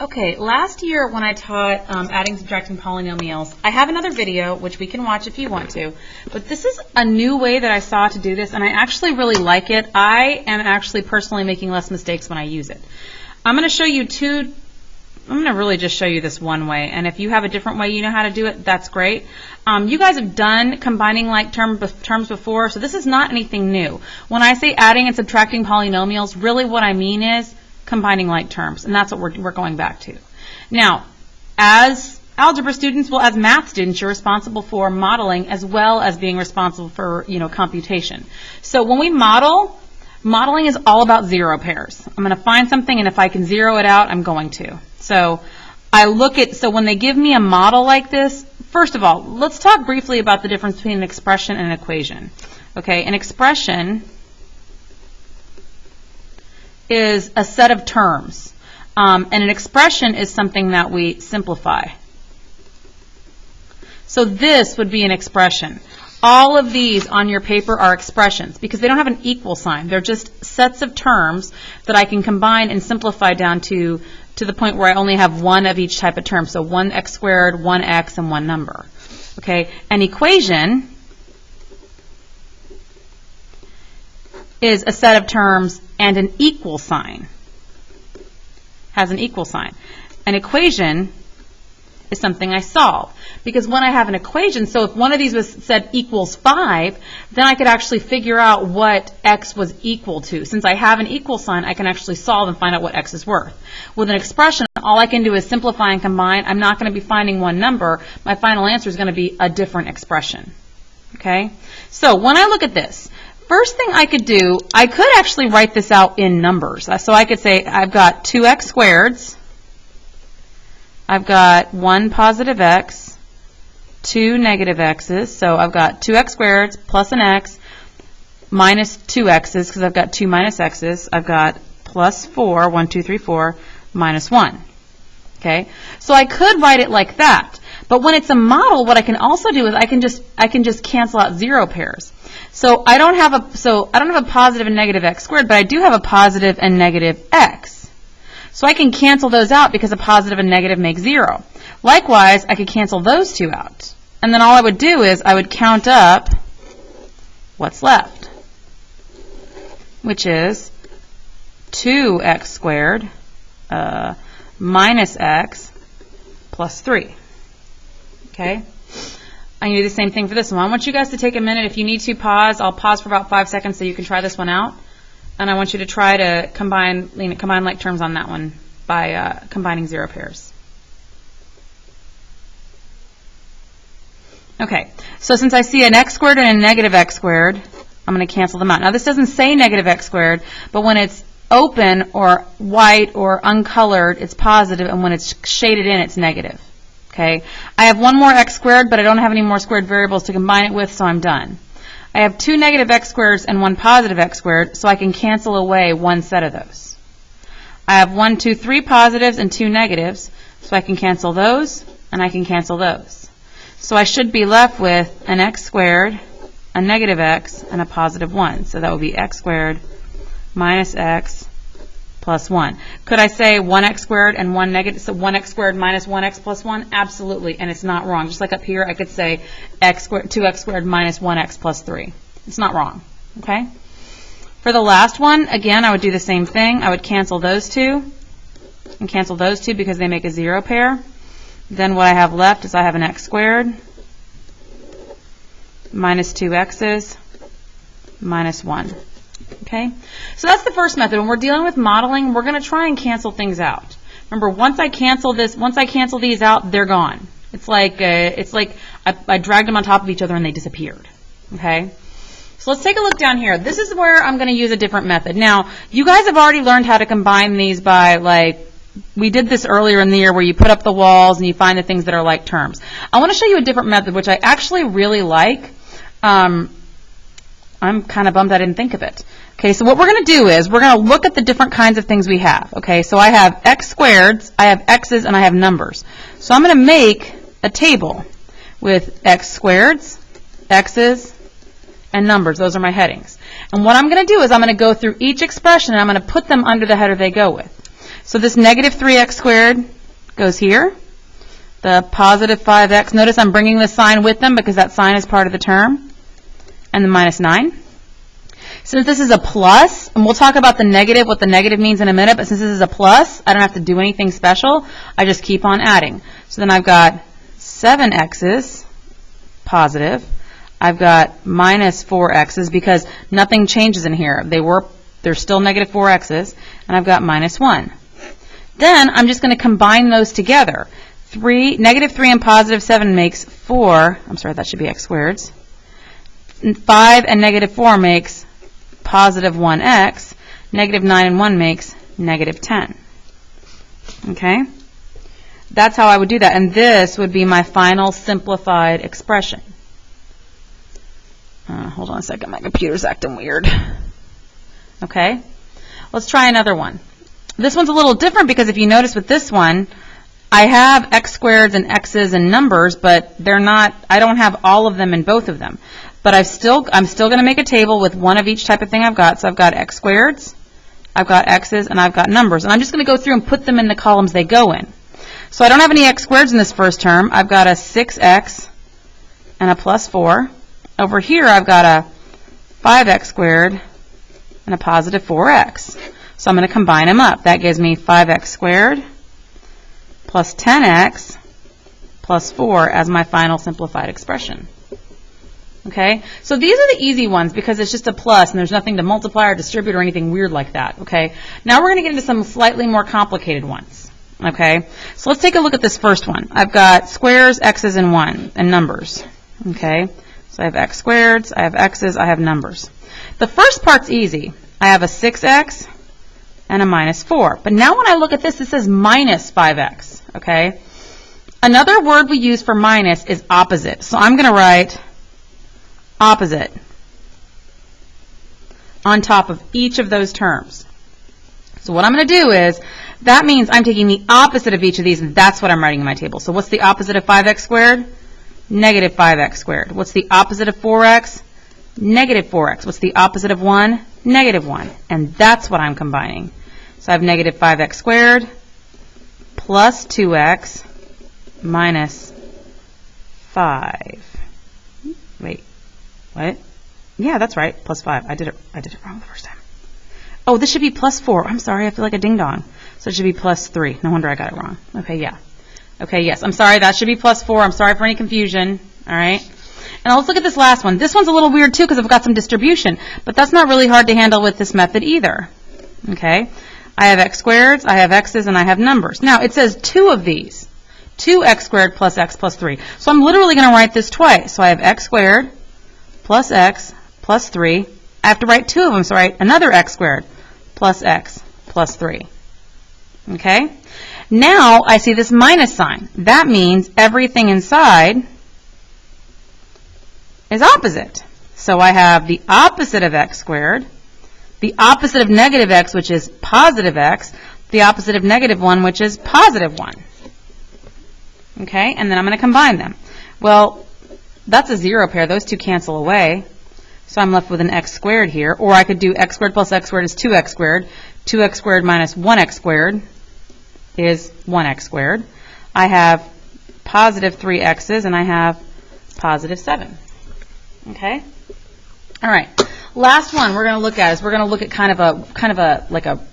Okay, last year when I taught adding, subtracting polynomials, I have another video, which we can watch if you want to, but this is a new way that I saw to do this, and I actually really like it. I am actually personally making less mistakes when I use it. I'm going to show you I'm going to really just show you this one way, and if you have a different way you know how to do it, that's great. You guys have done combining like terms before, so this is not anything new. When I say adding and subtracting polynomials, really what I mean is combining like terms, and that's what we're going back to. Now, as algebra students, well, as math students, you're responsible for modeling as well as being responsible for, computation. So when we modeling is all about zero pairs. I'm going to find something, and if I can zero it out, I'm going to. So so when they give me a model like this, first of all, let's talk briefly about the difference between an expression and an equation. Okay, an expression is a set of terms, and an expression is something that we simplify. So this would be an expression. All of these on your paper are expressions because they don't have an equal sign. They're just sets of terms that I can combine and simplify down to the point where I only have one of each type of term. So 1x squared, 1x, and one number. Okay, an equation is a set of terms and an equal sign. Has an equal sign. An equation is something I solve. Because when I have an equation, so if one of these was said equals 5, then I could actually figure out what x was equal to. Since I have an equal sign, I can actually solve and find out what x is worth. With an expression, all I can do is simplify and combine. I'm not going to be finding one number. My final answer is going to be a different expression. Okay? So when I look at this, first thing I could do, I could actually write this out in numbers. So I could say I've got 2x squareds. I've got 1 positive x, 2 negative x's. So I've got 2x squared plus an x minus 2 x's because I've got 2 minus x's. I've got plus 4, 1, 2, 3, 4, minus 1. Okay? So I could write it like that. But when it's a model, what I can also do is I can just cancel out zero pairs. So I don't have a positive and negative x squared, but I do have a positive and negative x. So I can cancel those out because a positive and negative make 0. Likewise, I could cancel those two out. And then all I would do is I would count up what's left, which is 2x squared minus x plus 3. Okay? I'm going to do the same thing for this one. I want you guys to take a minute. If you need to pause, I'll pause for about 5 seconds so you can try this one out. And I want you to try to combine like terms on that one by combining zero pairs. Okay, so since I see an x squared and a negative x squared, I'm going to cancel them out. Now this doesn't say negative x squared, but when it's open or white or uncolored, it's positive, and when it's shaded in, it's negative. Okay, I have one more x squared, but I don't have any more squared variables to combine it with, so I'm done. I have 2 negative x squareds and 1 positive x squared, so I can cancel away one set of those. I have 1, 2, 3 positives and 2 negatives, so I can cancel those, and I can cancel those. So I should be left with an x squared, a negative x, and a positive 1. So that would be x squared minus x plus 1. Could I say 1x squared and 1 negative, so 1x squared minus 1x plus 1? Absolutely, and it's not wrong. Just like up here, I could say 2x squared minus 1x plus 3. It's not wrong, okay? For the last one, again, I would do the same thing. I would cancel those two and cancel those two because they make a zero pair. Then what I have left is I have an x squared minus 2 x's minus 1. Okay, so that's the first method. When we're dealing with modeling, we're going to try and cancel things out. Remember, once I cancel these out, they're gone. It's like I dragged them on top of each other and they disappeared. Okay, so let's take a look down here. This is where I'm going to use a different method. Now, you guys have already learned how to combine these by we did this earlier in the year where you put up the walls and you find the things that are like terms. I want to show you a different method, which I actually really like. I'm kind of bummed I didn't think of it. Okay, so what we're going to do is we're going to look at the different kinds of things we have. Okay, so I have x squareds, I have x's, and I have numbers. So I'm going to make a table with x squareds, x's, and numbers. Those are my headings. And what I'm going to do is I'm going to go through each expression and I'm going to put them under the header they go with. So this negative 3x squared goes here. The positive 5x, notice I'm bringing the sign with them because that sign is part of the term. And the minus 9. Since this is a plus, and we'll talk about the negative, what the negative means in a minute, but since this is a plus, I don't have to do anything special. I just keep on adding. So then I've got 7x's positive. I've got minus 4x's because nothing changes in here. They're still negative 4x's, and I've got minus 1. Then I'm just going to combine those together. Negative 3 and positive 7 makes 4. I'm sorry, that should be x squareds. 5 and negative 4 makes positive 1x. Negative 9 and 1 makes negative 10. Okay? That's how I would do that. And this would be my final simplified expression. Hold on a second. My computer's acting weird. Okay? Let's try another one. This one's a little different because if you notice with this one, I have x squareds and x's and numbers, but I don't have all of them in both of them. But I'm still going to make a table with one of each type of thing I've got. So I've got x squareds, I've got x's, and I've got numbers. And I'm just going to go through and put them in the columns they go in. So I don't have any x squareds in this first term. I've got a 6x and a plus 4. Over here I've got a 5x squared and a positive 4x. So I'm going to combine them up. That gives me 5x squared plus 10x plus 4 as my final simplified expression. Okay? So these are the easy ones because it's just a plus and there's nothing to multiply or distribute or anything weird like that. Okay? Now we're going to get into some slightly more complicated ones. Okay? So let's take a look at this first one. I've got squares, x's, and 1, and numbers. Okay? So I have x squareds, I have x's, I have numbers. The first part's easy. I have a 6x and a minus 4. But now when I look at this, it says minus 5x. Okay? Another word we use for minus is opposite. So I'm going to write opposite on top of each of those terms. So what I'm going to do is, that means I'm taking the opposite of each of these, and that's what I'm writing in my table. So what's the opposite of 5x squared? Negative 5x squared. What's the opposite of 4x? Negative 4x. What's the opposite of 1? Negative 1. And that's what I'm combining. So I have negative 5x squared plus 2x minus 5. Wait. What? Yeah, that's right. Plus 5. I did it wrong the first time. Oh, this should be plus 4. I'm sorry. I feel like a ding-dong. So it should be plus 3. No wonder I got it wrong. Okay, yeah. Okay, yes. I'm sorry. That should be plus 4. I'm sorry for any confusion. All right. And let's look at this last one. This one's a little weird, too, because I've got some distribution. But that's not really hard to handle with this method either. Okay. I have x squareds, I have x's, and I have numbers. Now, it says 2 of these. 2x squared plus x plus 3. So I'm literally going to write this twice. So I have x squared plus x plus 3. I have to write 2 of them, so I write another x squared plus x plus 3. Okay? Now I see this minus sign. That means everything inside is opposite. So I have the opposite of x squared, the opposite of negative x, which is positive x, the opposite of negative 1, which is positive 1. Okay? And then I'm going to combine them. Well, that's a 0 pair. Those two cancel away. So I'm left with an x squared here. Or I could do x squared plus x squared is 2x squared. 2x squared minus 1x squared is 1x squared. I have positive 3x's and I have positive 7. Okay? All right. Last one we're going to look at is we're going to look at kind of a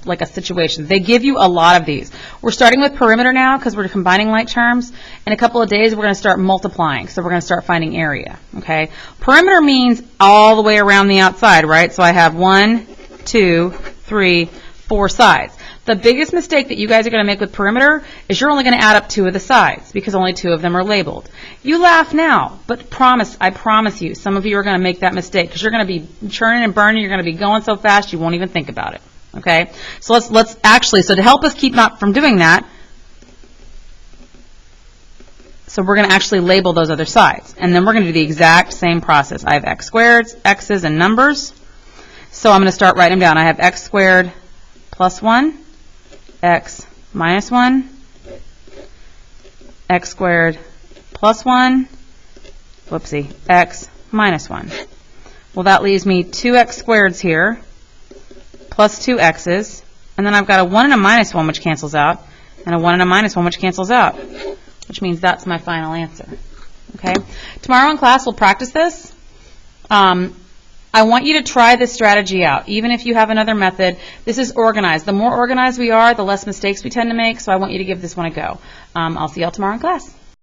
like a situation. They give you a lot of these. We're starting with perimeter now because we're combining like terms. In a couple of days we're going to start multiplying. So we're going to start finding area. Okay? Perimeter means all the way around the outside, right? So I have 1, 2, 3, 4 sides. The biggest mistake that you guys are going to make with perimeter is you're only going to add up 2 of the sides because only 2 of them are labeled. You laugh now, but I promise you, some of you are going to make that mistake because you're going to be churning and burning. You're going to be going so fast you won't even think about it. Okay? So let's actually, so to help us keep not from doing that, so we're going to actually label those other sides. And then we're going to do the exact same process. I have x squareds, x's, and numbers. So I'm going to start writing them down. I have x squared plus 1. X minus 1, x squared plus 1, whoopsie, x minus 1. Well, that leaves me 2x squareds here, plus 2x's, and then I've got a 1 and a minus 1, which cancels out, and a 1 and a minus 1, which cancels out, which means that's my final answer. Okay? Tomorrow in class, we'll practice this. I want you to try this strategy out, even if you have another method. This is organized. The more organized we are, the less mistakes we tend to make, so I want you to give this one a go. I'll see y'all tomorrow in class.